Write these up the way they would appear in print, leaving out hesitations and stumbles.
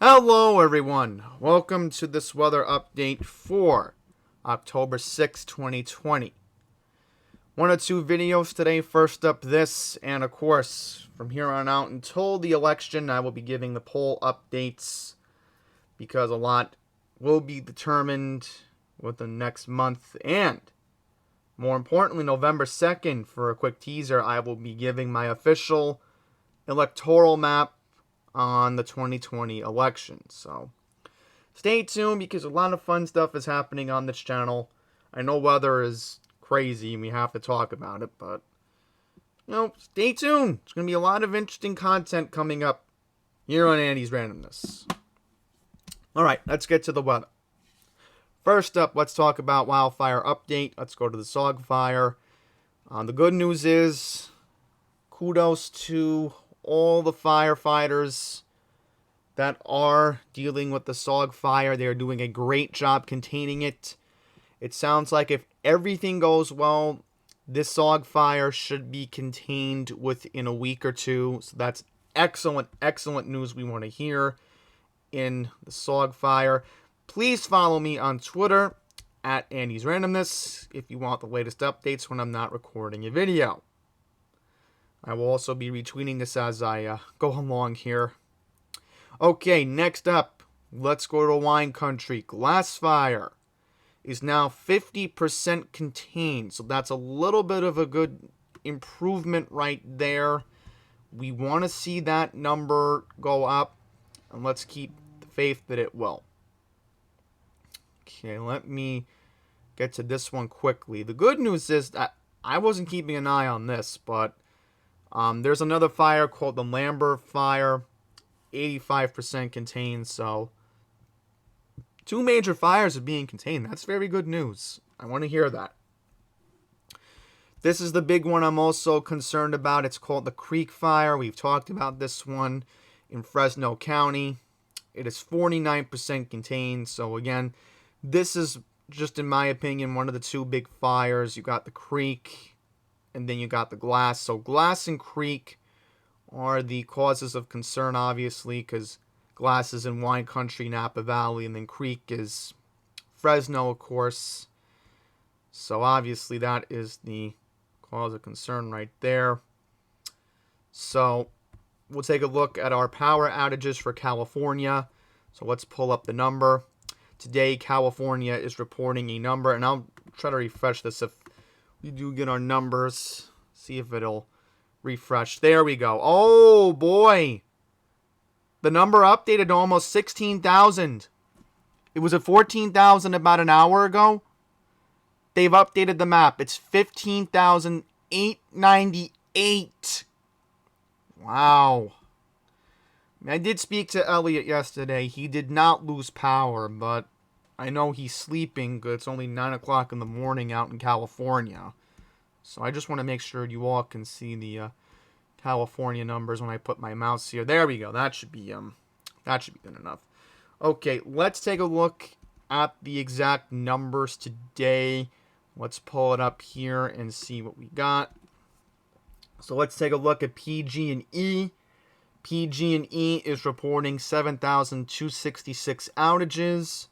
Hello everyone, welcome to this weather update for October 6, 2020. One or two videos today. First up this, and of course, from here on out until the election, I will be giving the poll updates because a lot will be determined within the next month. And more importantly, November 2nd, for a quick teaser, I will be giving my official electoral map on the 2020 election. So stay tuned because a lot of fun stuff is happening on this channel. I know weather is crazy and we have to talk about it, but stay tuned. There's going to be a lot of interesting content coming up here on Andy's Randomness. Alright, let's get to the weather. First up, let's talk about wildfire update. Let's go to the SOG fire. The good news is, kudos to all the firefighters that are dealing with the SOG fire. They are doing a great job containing it. It sounds like if everything goes well, this SOG fire should be contained within a week or two. So that's excellent, excellent news we want to hear in the SOG fire. Please follow me on Twitter at Andy's Randomness if you want the latest updates when I'm not recording a video. I will also be retweeting this as I go along here. Okay, next up, let's go to wine country. Glass fire is now 50% contained, so that's a little bit of a good improvement right there. We want to see that number go up, and let's keep the faith that it will. Okay, let me get to this one quickly. The good news is that I wasn't keeping an eye on this, but there's another fire called the Lambert fire, 85% contained, so two major fires are being contained. That's very good news. I want to hear that. This is the big one I'm also concerned about. It's called the Creek Fire. We've talked about this one in Fresno County. It is 49% contained, so again, this is just, in my opinion, one of the two big fires. You got the Creek, and then you got the Glass. So Glass and Creek are the causes of concern, obviously, because Glass is in wine country, Napa Valley, and then Creek is Fresno, of course. So obviously that is the cause of concern right there. So we'll take a look at our power outages for California. So let's pull up the number. Today, California is reporting a number, and I'll try to refresh this if we do get our numbers. See if it'll refresh. There we go. Oh, boy. The number updated to almost 16,000. It was at 14,000 about an hour ago. They've updated the map. It's 15,898. Wow. I did speak to Elliot yesterday. He did not lose power, but I know he's sleeping because it's only 9 o'clock in the morning out in California. So I just want to make sure you all can see the California numbers when I put my mouse here. There we go. That should be good enough. Okay, let's take a look at the exact numbers today. Let's pull it up here and see what we got. So let's take a look at PG&E. PG&E is reporting 7,266 outages.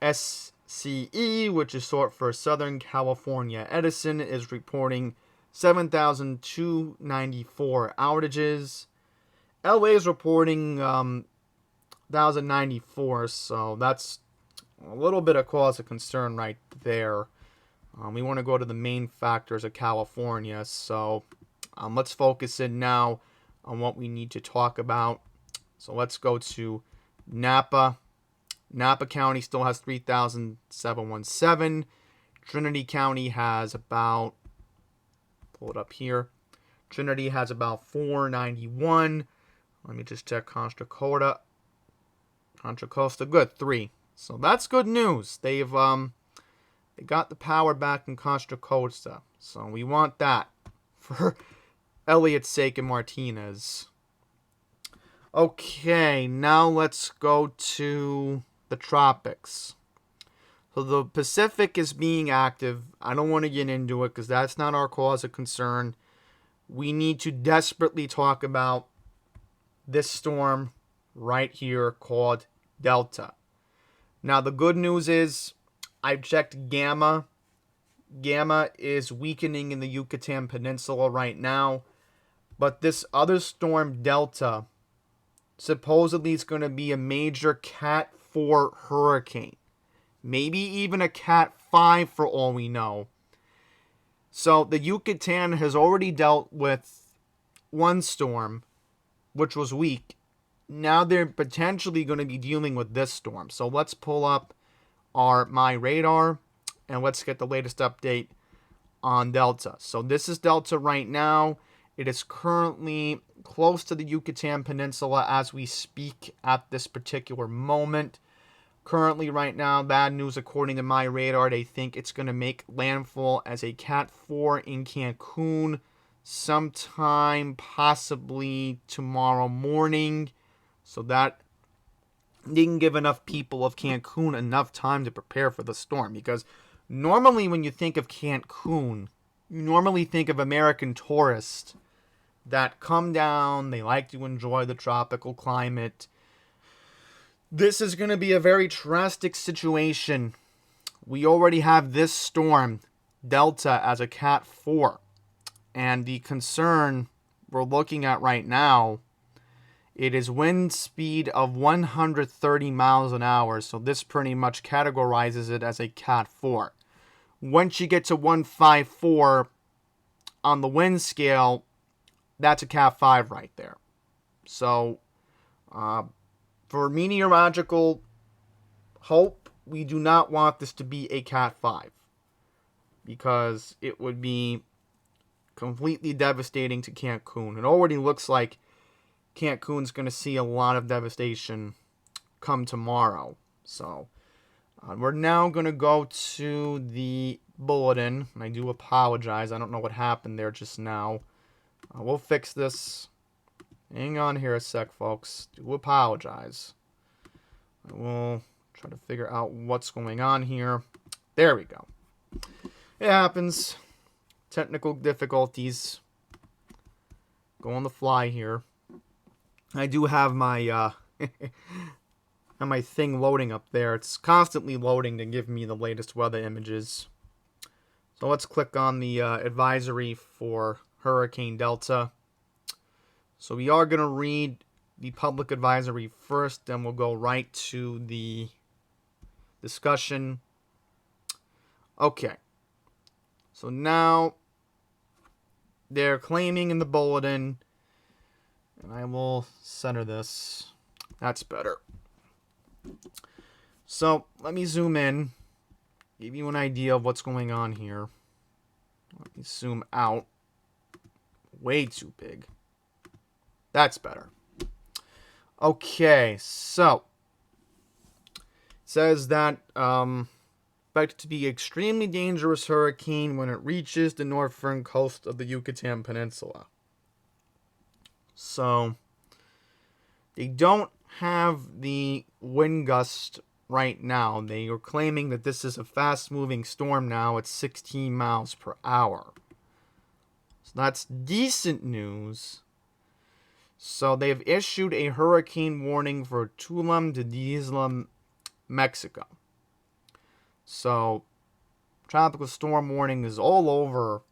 SCE, which is short for Southern California Edison, is reporting 7,294 outages. LA is reporting 1,094, so that's a little bit of cause of concern right there. We want to go to the main factors of California, so let's focus in now on what we need to talk about. So let's go to Napa. Napa County still has 3,717. Trinity County has about, pull it up here, Trinity has about 491. Let me just check Contra Costa. Contra Costa, good, 3. So that's good news. They got the power back in Contra Costa. So we want that for Elliot's sake and Martinez. Okay, now let's go to the tropics. So the Pacific is being active. I don't want to get into it because that's not our cause of concern. We need to desperately talk about this storm right here called Delta. Now, the good news is I've checked Gamma. Gamma is weakening in the Yucatan Peninsula right now. But this other storm, Delta, supposedly is going to be a major Cat 4 hurricane. Maybe even a Cat 5 for all we know. So the Yucatan has already dealt with one storm, which was weak. Now they're potentially going to be dealing with this storm. So let's pull up my radar and let's get the latest update on Delta. So this is Delta right now. It is currently close to the Yucatan Peninsula as we speak at this particular moment. Currently, right now, bad news according to my radar. They think it's going to make landfall as a Cat 4 in Cancun sometime possibly tomorrow morning. So that didn't give enough people of Cancun enough time to prepare for the storm. Because normally when you think of Cancun, you normally think of American tourists that come down, they like to enjoy the tropical climate. This is going to be a very drastic situation. We already have this storm, Delta, as a Cat 4. And the concern we're looking at right now, it is wind speed of 130 miles an hour. So this pretty much categorizes it as a Cat 4. Once you get to 154 on the wind scale, that's a Cat 5 right there. So, for meteorological hope, we do not want this to be a Cat 5. Because it would be completely devastating to Cancun. It already looks like Cancun's going to see a lot of devastation come tomorrow. So, we're now going to go to the bulletin. I do apologize. I don't know what happened there just now. We'll fix this. Hang on here a sec, folks. Do apologize. I will try to figure out what's going on here. There we go. It happens. Technical difficulties. Go on the fly here. I do have my my thing loading up there. It's constantly loading to give me the latest weather images. So let's click on the advisory for Hurricane Delta. So we are going to read the public advisory first, then we'll go right to the discussion. Okay. So now they're claiming in the bulletin, and I will center this. That's better. So let me zoom in, give you an idea of what's going on here. Let me zoom out. Way too big. That's better. Okay, so it says that expected to be extremely dangerous hurricane when it reaches the northern coast of the Yucatan Peninsula. So they don't have the wind gust right now. They are claiming that this is a fast-moving storm now at 16 miles per hour. So that's decent news. So they've issued a hurricane warning for Tulum to Isla, Mexico. So tropical storm warning is all over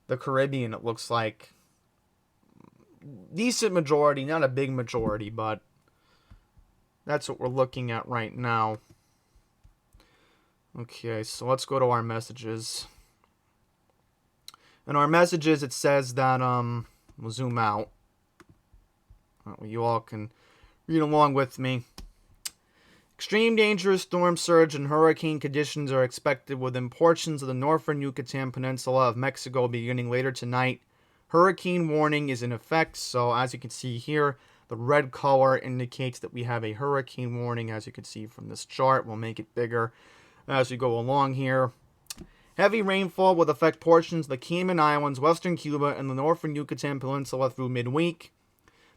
the Caribbean, it looks like. Decent majority, not a big majority, but that's what we're looking at right now. Okay, so let's go to our messages. In our messages, it says that, we'll zoom out. You all can read along with me. Extreme dangerous storm surge and hurricane conditions are expected within portions of the northern Yucatan Peninsula of Mexico beginning later tonight. Hurricane warning is in effect, so as you can see here, the red color indicates that we have a hurricane warning, as you can see from this chart. We'll make it bigger as we go along here. Heavy rainfall will affect portions of the Cayman Islands, western Cuba, and the northern Yucatan Peninsula through midweek.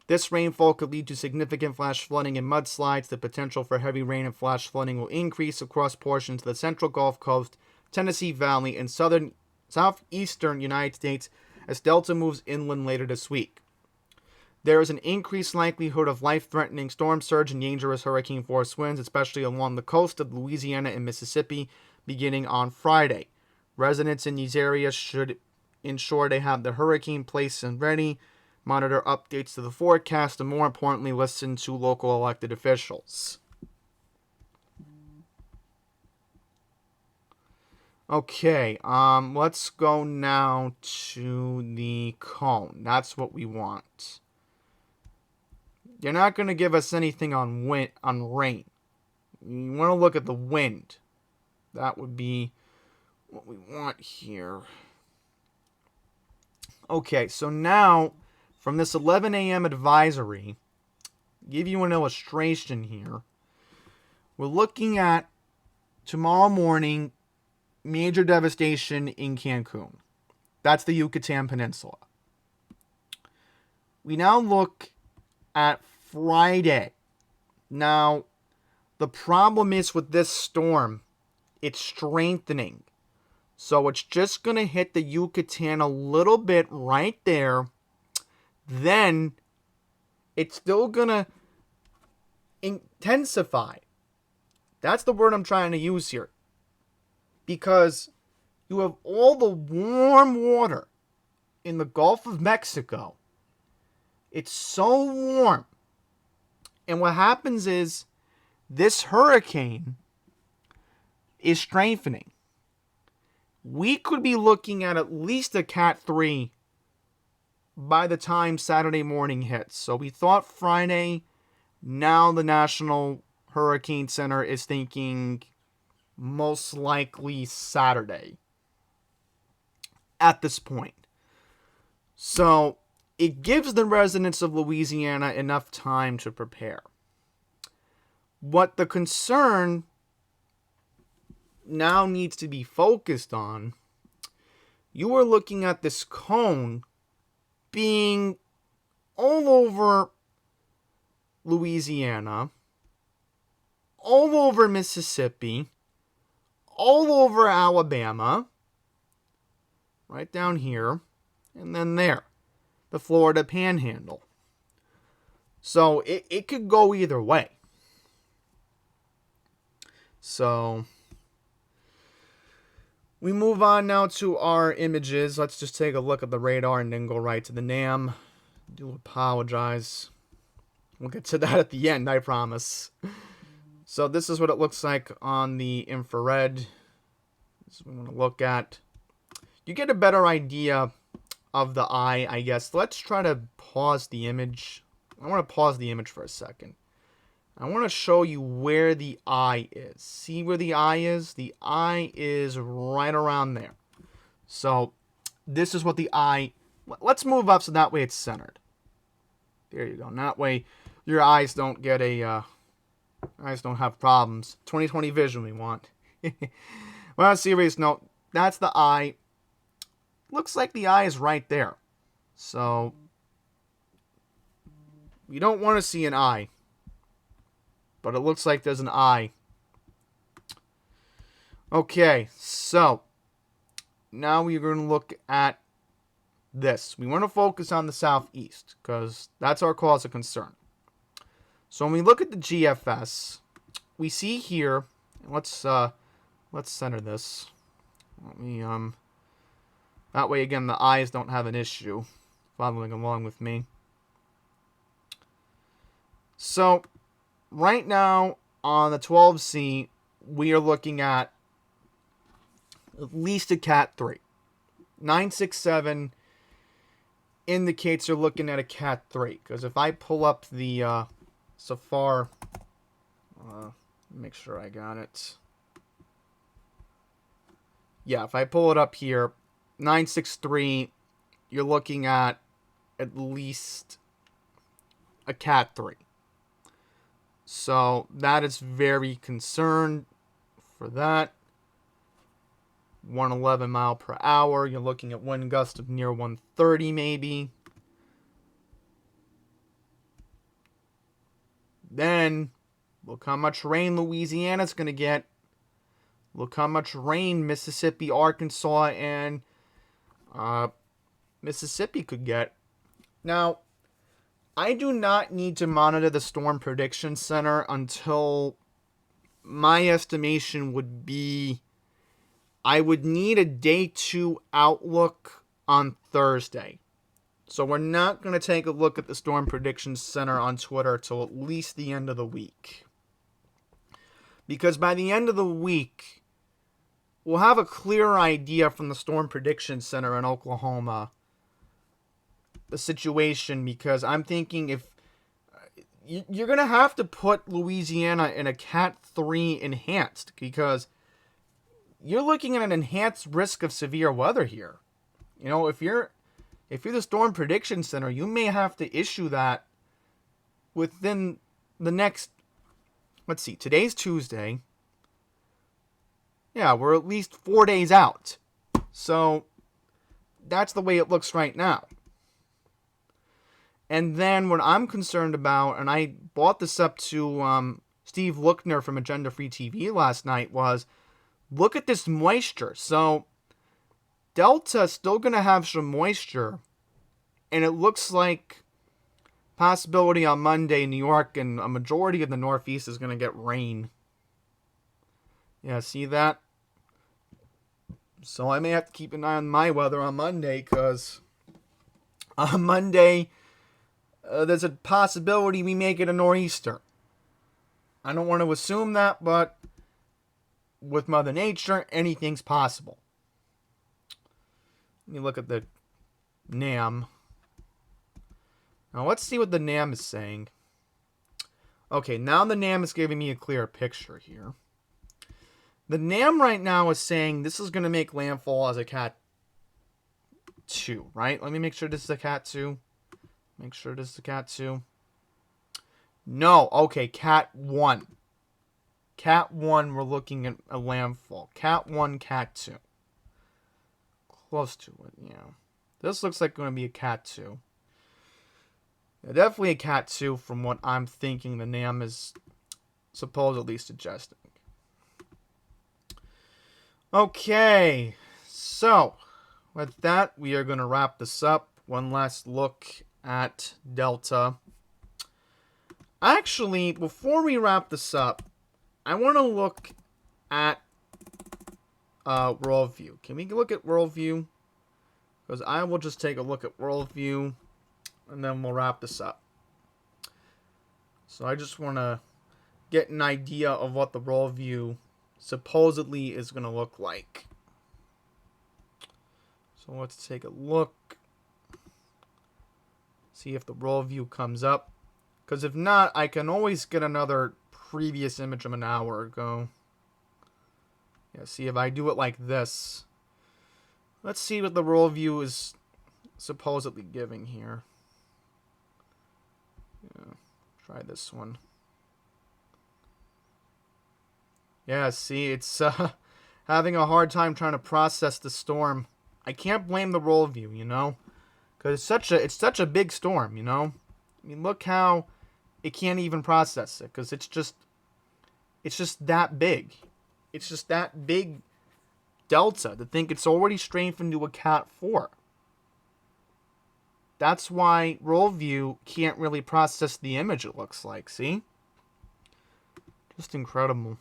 This rainfall could lead to significant flash flooding and mudslides. The potential for heavy rain and flash flooding will increase across portions of the central Gulf Coast, Tennessee Valley, and southeastern United States as Delta moves inland later this week. There is an increased likelihood of life-threatening storm surge and dangerous hurricane force winds, especially along the coast of Louisiana and Mississippi, beginning on Friday. Residents in these areas should ensure they have the hurricane placed and ready, monitor updates to the forecast, and more importantly, listen to local elected officials. Okay, let's go now to the cone. That's what we want. You're not going to give us anything on rain. You want to look at the wind. That would be what we want here. Okay, so now from this 11 a.m. advisory, give you an illustration here. We're looking at tomorrow morning, major devastation in Cancun. That's the Yucatan Peninsula. We now look at Friday. Now, the problem is with this storm, it's strengthening. So it's just going to hit the Yucatan a little bit right there. Then it's still going to intensify. That's the word I'm trying to use here. Because you have all the warm water in the Gulf of Mexico. It's so warm. And what happens is this hurricane is strengthening. We could be looking at least a Cat 3 by the time Saturday morning hits. So we thought Friday. Now the National Hurricane Center is thinking most likely Saturday at this point. So it gives the residents of Louisiana enough time to prepare. What the concern now needs to be focused on, you are looking at this cone being all over Louisiana, all over Mississippi, all over Alabama, right down here, and then there, the Florida Panhandle. So it could go either way. So we move on now to our images. Let's just take a look at the radar and then go right to the NAM. I do apologize. We'll get to that at the end, I promise. So this is what it looks like on the infrared. This is what we want to look at. You get a better idea of the eye, I guess. Let's try to pause the image. I want to pause the image for a second. I want to show you where the eye is. See where the eye is? The eye is right around there. So this is what the eye... Let's move up so that way it's centered. There you go. And that way your eyes don't get eyes don't have problems. 20/20 vision we want. Well, on a serious note, that's the eye. Looks like the eye is right there. So you don't want to see an eye. But it looks like there's an eye. Okay, so now we're going to look at this. We want to focus on the southeast because that's our cause of concern. So when we look at the GFS, we see here, let's center this. Let me that way again the eyes don't have an issue following along with me. So right now on the 12C, we are looking at least a Cat 3. 967 indicates you're looking at a Cat 3. Because if I pull up the Safar, make sure I got it. Yeah, if I pull it up here, 963, you're looking at least a Cat 3. So that is very concerned for that. 111 mile per hour. You're looking at wind gust of near 130 maybe. Then look how much rain Louisiana's going to get. Look how much rain Mississippi, Arkansas, and Mississippi could get. Now, I do not need to monitor the Storm Prediction Center until my estimation would be I would need a day 2 outlook on Thursday. So we're not going to take a look at the Storm Prediction Center on Twitter till at least the end of the week. Because by the end of the week, we'll have a clearer idea from the Storm Prediction Center in Oklahoma, the situation, because I'm thinking if you're going to have to put Louisiana in a Cat 3 enhanced, because you're looking at an enhanced risk of severe weather here. You know, if you're the Storm Prediction Center, you may have to issue that within the next, let's see, today's Tuesday. Yeah, we're at least 4 days out. So that's the way it looks right now. And then what I'm concerned about, and I brought this up to Steve Lookner from Agenda Free TV last night, was look at this moisture. So Delta's still going to have some moisture, and it looks like possibility on Monday, New York and a majority of the Northeast is going to get rain. Yeah, see that? So I may have to keep an eye on my weather on Monday, because on Monday, there's a possibility we may get a nor'easter. I don't want to assume that, but with Mother Nature, anything's possible. Let me look at the NAM. Now let's see what the NAM is saying. Okay, now the NAM is giving me a clearer picture here. The NAM right now is saying this is going to make landfall as a Cat 2, right? Let me make sure this is a Cat 2. Make sure this is a Cat 2. No, okay, Cat 1. Cat 1, we're looking at a landfall. Cat 1, Cat 2. Close to it, yeah. This looks like going to be a Cat 2. Yeah, definitely a Cat 2 from what I'm thinking the NAM is supposedly suggesting. Okay, so with that, we are going to wrap this up. One last look at Delta. Actually, before we wrap this up, I want to look at Worldview. Can we look at Worldview? Because I will just take a look at Worldview, and then we'll wrap this up. So I just want to get an idea of what the Worldview supposedly is going to look like. So let's take a look. See if the Worldview comes up. Because if not, I can always get another previous image of an hour ago. Yeah, see if I do it like this. Let's see what the Worldview is supposedly giving here. Yeah, try this one. Yeah, see, it's having a hard time trying to process the storm. I can't blame the Worldview, you know? Because it's such a big storm, you know? I mean, look how it can't even process it, because it's just that big. It's just that big Delta to think it's already strengthened to a Cat 4. That's why Worldview can't really process the image, it looks like, see? Just incredible.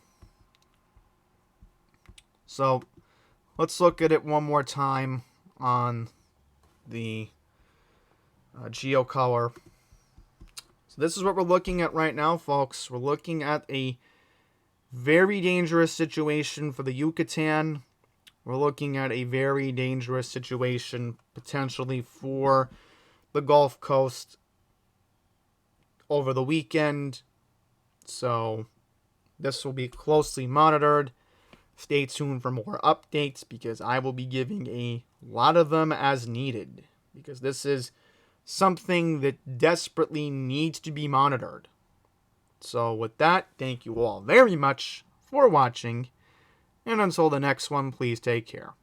So, let's look at it one more time on the GeoColor. So this is what we're looking at right now, folks. We're looking at a very dangerous situation for the Yucatan. We're looking at a very dangerous situation potentially for the Gulf Coast over the weekend. So this will be closely monitored. Stay tuned for more updates, because I will be giving a lot of them as needed, because this is something that desperately needs to be monitored. So with that, thank you all very much for watching, and until the next one, please take care.